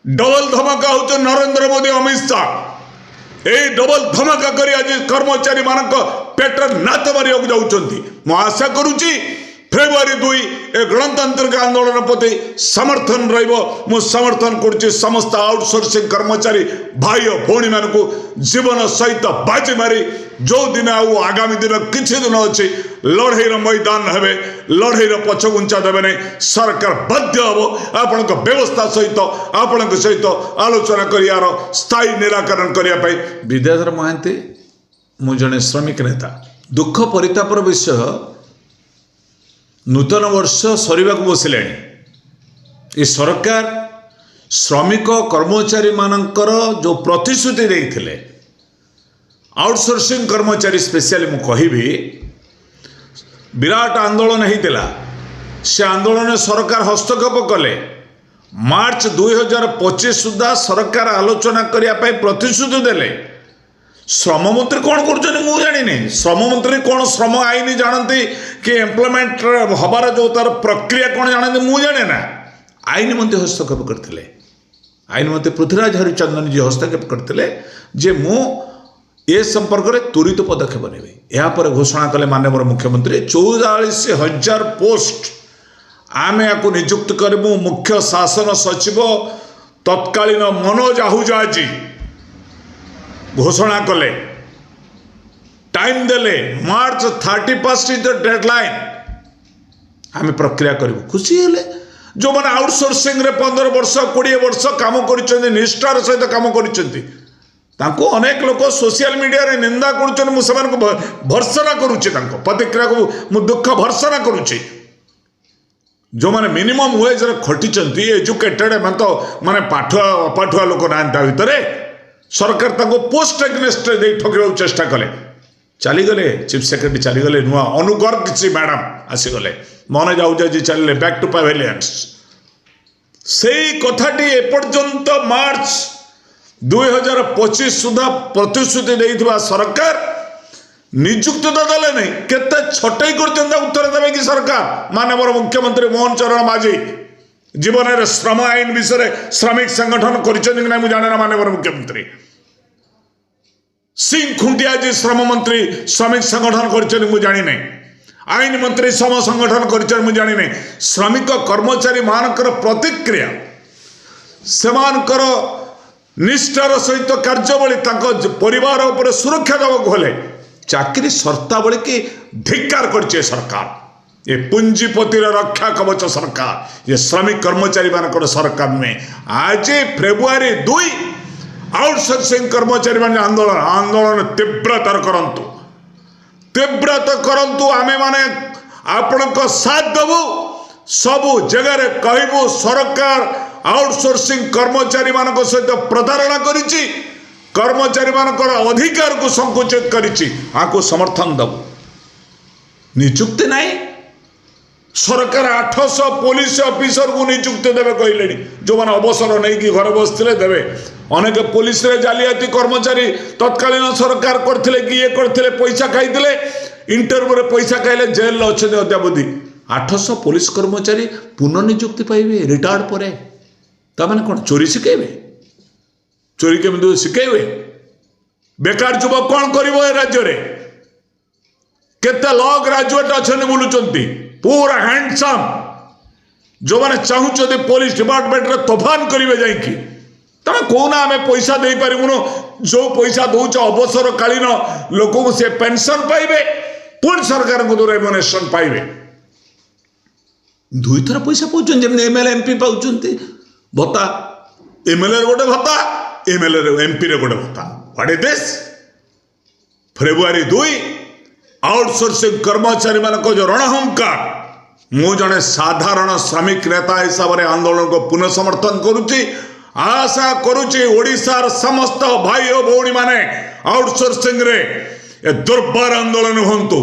Double धमाका हो नरेंद्र मोदी अमित शाह यही डबल धमाका कर आज कर्मचारी मान पेटर नाथ मारे जाऊँगी मु आशा करुच्ची फेब्रुआरी 2 ए गणतांत्रिक आंदोलन प्रति समर्थन रु समर्थन करुच्ची समस्त आउटसोर्सिंग कर्मचारी भाई और भौणी मान जीवन सहित बाजी मारी जो दिन आगामी दिन किसी दिन अच्छी लड़ईर मैदान हे लड़ईर पछगुंचा देवे नहीं सरकार बाध्य हम आपण व्यवस्था सहित आपण सहित आलोचना कर स्थायी निराकरण करने विद्याधर महांती मु जड़े श्रमिक नेता दुख परितापर विषय नूतन वर्ष सरिबा बसिले ये सरकार श्रमिक कर्मचारी मानकर जो प्रतिश्रुति देते आउटसोर्सिंग कर्मचारी स्पेशली मु कहिबी विराट आंदोलन होता से आंदोलन सरकार हस्तक्षेप कले मार्च 2025 सुधा सरकार आलोचना करने प्रतिश्रुति देले श्रम मंत्री कौन कर जानी श्रम मंत्री कौन श्रम आईन जानती कि एम्प्लॉयमेंट हबार जो तार प्रक्रिया कौन जानते मुझे जाने ना आईन मंत्री हस्तक्षेप करते आईन मंत्री पृथ्वीराज हरिचंदन जी हस्तक्षेप करते जे मु ए संपर्क में त्वरित पदक्षेप नेबे यापर घोषणा कले माननीय मुख्यमंत्री 44,000 पोस्ट आम या नियुक्त करूँ मुख्य शासन सचिव तत्कालीन मनोज आहूजा जी घोषणा कले टाइम देले मार्च 31 इज द डेडलाइन आम प्रक्रिया करूँ खुशी हेले जो मैंने आउटसोर्सिंग रे 15 वर्ष 20 वर्ष काम कर निष्ठार सहित काम कर अनेक लोग सोशल मीडिया रे निंदा कर भर्सना करुच्ची प्रतिक्रिया को मु दुख भर्सना करुच्ची जो मैंने मिनिमम वेज खटी एजुकेटेड मैं तो माने पाठुआ अपाठुआ लोक ना भितर सरकार पोस्ट एग्नेस्ट ठकवा चेष्टा कले चलीगले चीफ सेक्रेटरी चलीगले नुआ अनुगर्ग जी मैडम आसीगले मन जाऊजा जी चलिए बैक टू पैवेलियंस से कथाटी एपर्यंत मार्च 2025 सुधा प्रतिश्रुति देइथिबा सरकार नियुक्ति तो देले नहीं केते छटई कर उत्तर देवे कि सरकार माननीय मुख्यमंत्री मोहन चरण माझी जीवन में श्रम आईन विषय श्रमिक संगठन कर जाने ना माननीय मुख्यमंत्री सिंह खुंटिया जी श्रम मंत्री श्रमिक संगठन कर जानी नहीं आईन मंत्री श्रम संगठन कर जानी नहीं श्रमिक कर्मचारी मानकर प्रतिक्रिया सेमानकर निष्ठार सहित कार्यावली परिवार उपर सुरक्षा देवाक हेले चाकरी शर्तावली की धिक्कार कर सरकार ये पूंजीपतिर रक्षा कवच सरकार ये श्रमिक कर्मचारी मान सरकार नुहे आज फेब्रुआरी 2 आउटसोर्सिंग कर्मचारी मान आंदोलन तीव्रतर करंतु आमे माने आपण साथ देवु सबु जगह कहबू सरकार आउटसोर्सिंग कर्मचारी मान सहित प्रतारणा करिछि कर्मचारी मानकर अधिकार को संकुचित करिछि आको समर्थन दबु नियुक्ति नहीं सरकार 800 पुलिस ऑफिसर को नियुक्ति देवे कहले जो मैंने अवसर नहीं कि घर बसते देवे अनेक पुलिस रे जालियाती कर्मचारी तत्कालीन सरकार करथिले कि ये करथिले पैसा खाइथिले इंटरव्यू रे पैसा खाइले जेल अच्छे अद्यावधि 800 पुलिस कर्मचारी पुनर्नियुक्ति पाइबे रिटायर्ड पर ताମାନେ कौन चोरी शिखेबे चोरी केमी शिखेबे बेकार युवक कौन करिवो ए राज्य रे केते लॉ ग्रेजुएट अच्छे बुलुचंती पूरा हैंडसम जो मैंने चाहूँ पुलिस डिपार्टमेंट रे तोफान करेंगे जाकि तमें कौना आम पैसा दे पारूँ जो पैसा दौच अवसर कालीन लोक से पेंशन पाइबे पुणी सरकार को रेमुनेरेशन पाइबे दुई थर पैसा पाँच जमी एमएलए एमपी पाँच भत्ता एमएलए गोटे भत्ता एमएलए एमपी रे गोटे भत्ता what is this February 2 outsourcing कर्मचारी मान जो रणहंकार मु जड़े साधारण श्रमिक नेता हिसाब से आंदोलन को पुनः समर्थन करुच्ची आशा करुच्ची ओडिशार समस्त भाई और भौणी माने आउटसोर्सिंग रे ए दुर्बार आंदोलन हंतु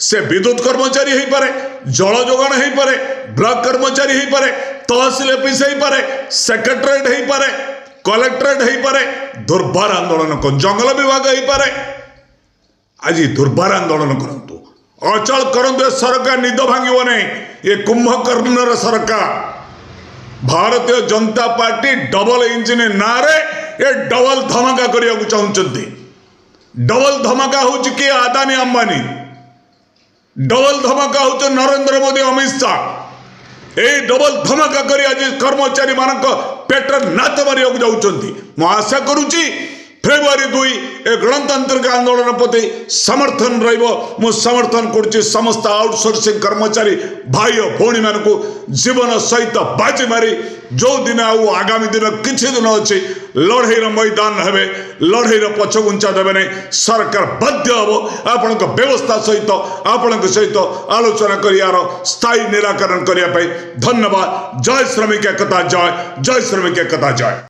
से विद्युत कर्मचारी हो पारे जल जोगाण हो पारे ब्लॉक कर्मचारी हो पारे तहसील ऑफिस हो पारे सेक्रेटरीट हो पारे कलेक्टरेट हो पारे दुर्बार आंदोलन को जंगल विभाग हो पारे आज दुर्बार आंदोलन करंतु अचल करंतु सरकार निद भांगिब नहीं ये कुंभकर्ण सरकार Bharatiya Janata party double engine ना रे ये डबल धमाका करने को चाहते। डबल धमाका हूँ कि आदानी अंबानी, डबल धमाका हूँ नरेंद्र मोदी अमित शाह। यही डबल धमाका कर आज कर्मचारी मान पेटर नाच मारे जाऊँगी। मु आशा करुच्ची फेब्रुआरी 2 ए गणतांत्रिक आंदोलन प्रति समर्थन रु समर्थन करुच्ची। समस्त आउटसोर्सिंग कर्मचारी भाई और भौणी मान जीवन सहित बाजी मारी जो दिन आगामी दिन किसी दिन अच्छी लड़ईर मैदान हेबे, लड़ईर पछघुंचा देवे नहीं। सरकार बाध्य हम आपण व्यवस्था सहित आपण सहित आलोचना कर यार स्थायी निराकरण करने। धन्यवाद। जय श्रमिक एकता जय, जय श्रमिक एकता जय।